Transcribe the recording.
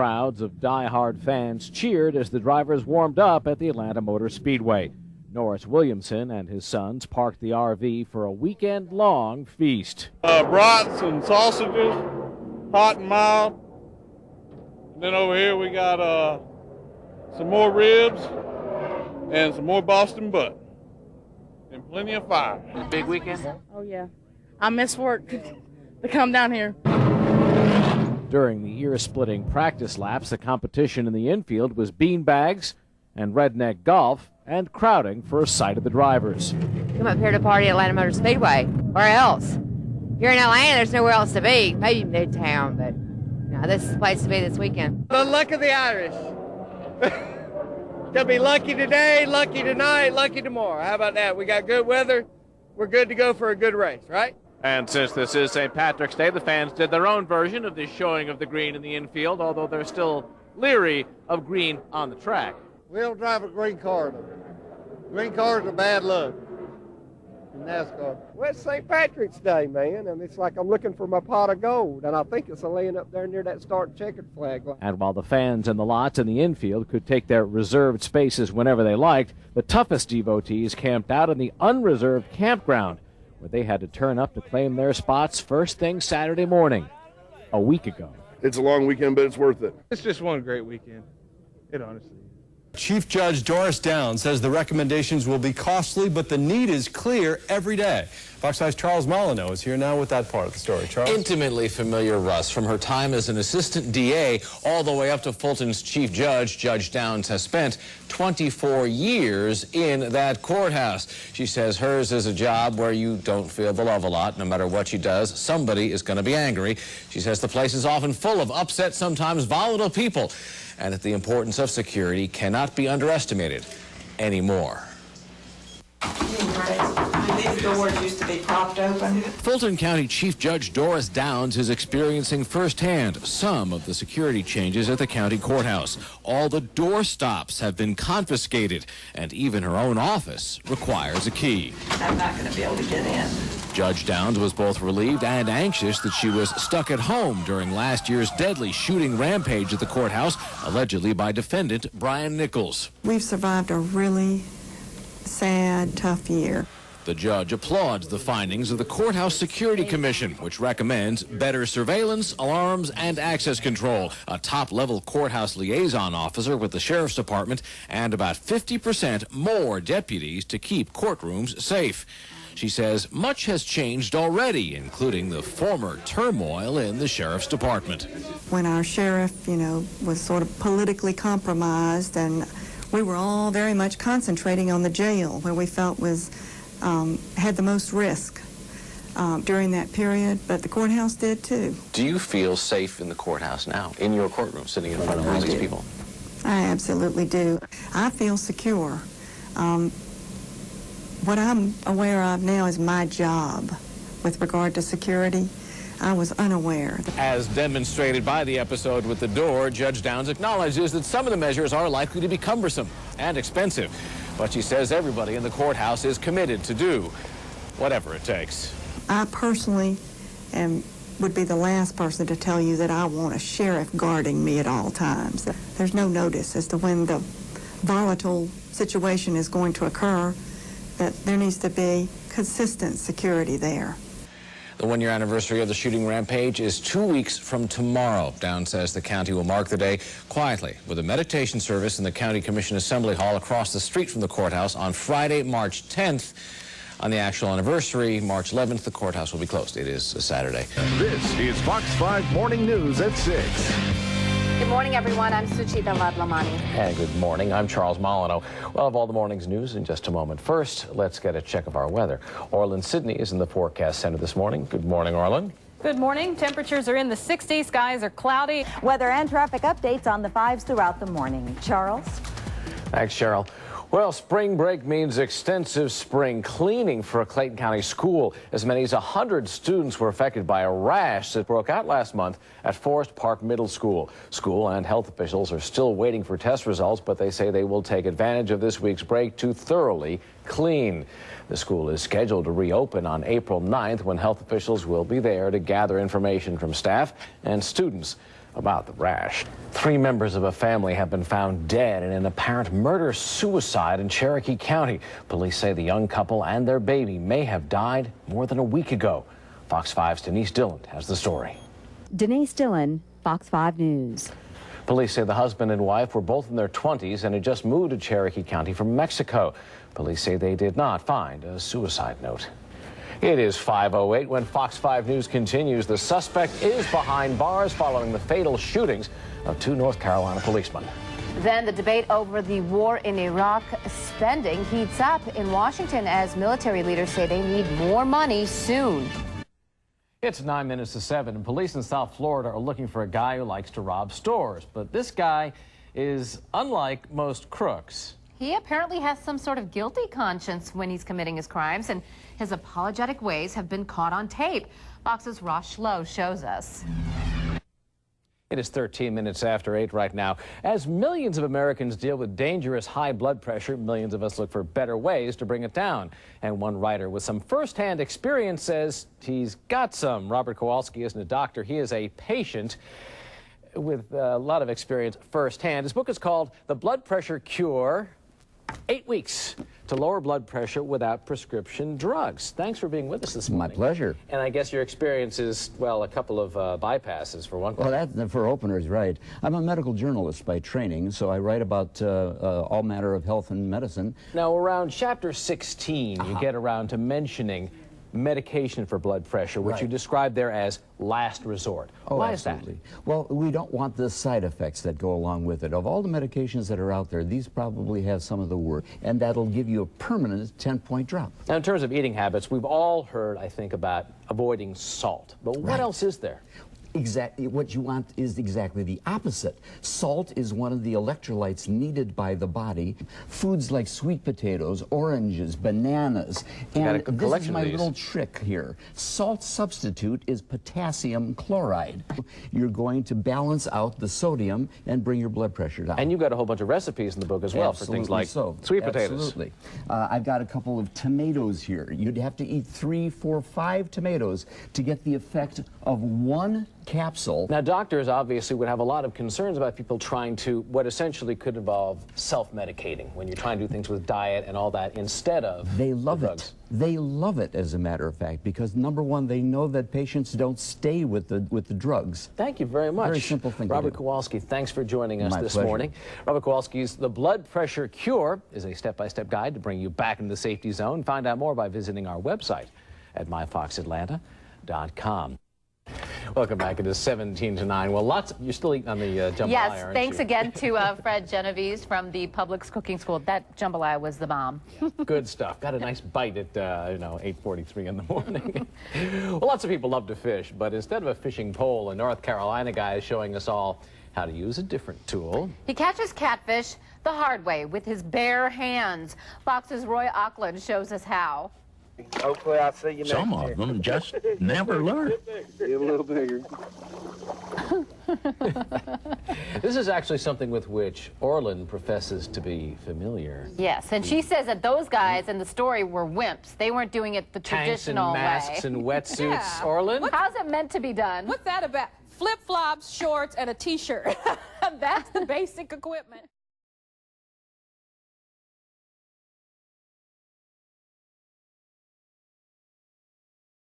crowds of die-hard fans cheered as the drivers warmed up at the Atlanta Motor Speedway. Norris Williamson and his sons parked the RV for a weekend-long feast. Brats and sausages, hot and mild. And then over here we got some more ribs and some more Boston butt. And plenty of fire. Big weekend? Oh, yeah. I miss work to come down here. During the ear-splitting practice laps, the competition in the infield was beanbags and redneck golf and crowding for a sight of the drivers. Come up here to party at Atlanta Motor Speedway. Where else? Here in Atlanta, there's nowhere else to be. Maybe Midtown, but no, this is the place to be this weekend. The luck of the Irish. Gonna be lucky today, lucky tonight, lucky tomorrow. How about that? We got good weather. We're good to go for a good race, right? And since this is St. Patrick's Day, the fans did their own version of this showing of the green in the infield, although they're still leery of green on the track. We don't drive a green car. Green cars are bad luck in NASCAR. Well, it's St. Patrick's Day, man, and it's like I'm looking for my pot of gold, and I think it's laying up there near that start checkered flag line. And while the fans in the lots in the infield could take their reserved spaces whenever they liked, the toughest devotees camped out in the unreserved campground, where they had to turn up to claim their spots first thing Saturday morning, a week ago. It's a long weekend, but it's worth it. It's just one great weekend. It honestly is. Chief Judge Doris Downs says the recommendations will be costly, but the need is clear every day. Fox 5's CharlesMolineaux is here now with that part of the story. Charles? Intimately familiar, Russ, from her time as an assistant DA all the way up to Fulton's chief judge. Judge Downs has spent 24 years in that courthouse. She says hers is a job where you don't feel the love a lot. No matter what she does, somebody is going to be angry. She says the place is often full of upset, sometimes volatile people, and that the importance of security cannot be underestimated anymore. These doors used to be propped open. Fulton County Chief Judge Doris Downs is experiencing firsthand some of the security changes at the county courthouse. All the door stops have been confiscated, and even her own office requires a key. I'm not going to be able to get in. Judge Downs was both relieved and anxious that she was stuck at home during last year's deadly shooting rampage at the courthouse, allegedly by defendant Brian Nichols. We've survived a really sad, tough year. The judge applauds the findings of the Courthouse Security Commission, which recommends better surveillance, alarms, and access control, a top-level courthouse liaison officer with the Sheriff's Department, and about 50% more deputies to keep courtrooms safe. She says much has changed already, including the former turmoil in the Sheriff's Department. When our sheriff, was sort of politically compromised, and we were all very much concentrating on the jail, where we felt was had the most risk during that period, but the courthouse did too. Do you feel safe in the courthouse now, in your courtroom, sitting in front of all these people? I absolutely do. I feel secure. What I'm aware of now is my job with regard to security. I was unaware. As demonstrated by the episode with the door, Judge Downs acknowledges that some of the measures are likely to be cumbersome and expensive. But she says everybody in the courthouse is committed to do whatever it takes. I personally would be the last person to tell you that I want a sheriff guarding me at all times. There's no notice as to when the volatile situation is going to occur, that there needs to be consistent security there. The one-year anniversary of the shooting rampage is 2 weeks from tomorrow. Downs says the county will mark the day quietly with a meditation service in the County Commission Assembly Hall across the street from the courthouse on Friday, March 10th. On the actual anniversary, March 11th, the courthouse will be closed. It is a Saturday. This is Fox 5 Morning News at 6. Good morning, everyone. I'm Suchita Vadlamani. And good morning. I'm CharlesMolineaux. We'll have all the morning's news in just a moment. First, let's get a check of our weather. Orlin Sidney is in the forecast center this morning. Good morning, Orlin. Good morning. Temperatures are in the 60s. Skies are cloudy. Weather and traffic updates on the 5s throughout the morning. Charles? Thanks, Cheryl. Well, spring break means extensive spring cleaning for a Clayton County school. As many as 100 students were affected by a rash that broke out last month at Forest Park Middle School. School and health officials are still waiting for test results, but they say they will take advantage of this week's break to thoroughly clean. The school is scheduled to reopen on April 9th when health officials will be there to gather information from staff and students. about the rash. 3 members of a family have been found dead in an apparent murder-suicide in Cherokee County. Police say the young couple and their baby may have died more than a week ago. Fox 5's Denise Dillon has the story. Denise Dillon, Fox 5 News. Police say the husband and wife were both in their 20s and had just moved to Cherokee County from Mexico. Police say they did not find a suicide note. It is 5:08 when Fox 5 News continues. The suspect is behind bars following the fatal shootings of 2 North Carolina policemen. Then the debate over the war in Iraq spending heats up in Washington as military leaders say they need more money soon. It's 9 minutes to 7, and police in South Florida are looking for a guy who likes to rob stores. But this guy is unlike most crooks. He apparently has some sort of guilty conscience when he's committing his crimes, and his apologetic ways have been caught on tape. Fox's Ross Schlow shows us. It is 13 minutes after 8 right now. As millions of Americans deal with dangerous high blood pressure, millions of us look for better ways to bring it down. And one writer with some firsthand experience says he's got some. Robert Kowalski isn't a doctor. He is a patient with a lot of experience firsthand. His book is called The Blood Pressure Cure: 8 Weeks to Lower Blood Pressure Without Prescription Drugs. Thanks for being with us this morning. My pleasure. And I guess your experience is, well, a couple of bypasses for one thing. Well, that, for openers, right. I'm a medical journalist by training, so I write about all manner of health and medicine. Now, around chapter 16, you get around to mentioning medication for blood pressure, which you describe there as last resort. Oh, Why absolutely. is that? Well, we don't want the side effects that go along with it. Of all the medications that are out there, these probably have some of the worst, and that'll give you a permanent 10-point drop. Now, in terms of eating habits, we've all heard, I think, about avoiding salt. But what else is there? Exactly. What you want is exactly the opposite. Salt is one of the electrolytes needed by the body. Foods like sweet potatoes, oranges, bananas, and this is my little trick here. Salt substitute is potassium chloride. You're going to balance out the sodium and bring your blood pressure down. And you've got a whole bunch of recipes in the book as well for things like sweet potatoes. Absolutely. I've got a couple of tomatoes here. You'd have to eat 3, 4, 5 tomatoes to get the effect of 1 capsule. Now, doctors obviously would have a lot of concerns about people trying to, what essentially could involve self-medicating when you're trying to do things with diet and all that instead of They love drugs. it. They love it, as a matter of fact, because number one, they know that patients don't stay with the drugs. Thank you very much. Very simple thing Robert to do. Kowalski, thanks for joining us My this pleasure. morning. Robert Kowalski's The Blood Pressure Cure is a step-by-step guide to bring you back into the safety zone. Find out more by visiting our website at myfoxatlanta.com. Welcome back. It is 17 to 9. Well, you're still eating on the jambalaya, Yes, aren't thanks you? again to Fred Genovese from the Publix Cooking School. That jambalaya was the bomb. Good stuff. Got a nice bite at, 8:43 in the morning. Well, lots of people love to fish, but instead of a fishing pole, a North Carolina guy is showing us all how to use a different tool. He catches catfish the hard way with his bare hands. Fox's Roy Auckland shows us how. Hopefully I'll see you next Some of them just never learn. Get a little bigger. This is actually something with which Orlin professes to be familiar. Yes, and she says that those guys in the story were wimps. They weren't doing it the traditional masks way. and wetsuits. Yeah. Orlin? How's it meant to be done? What's that about? Flip-flops, shorts, and a T-shirt. That's the basic equipment.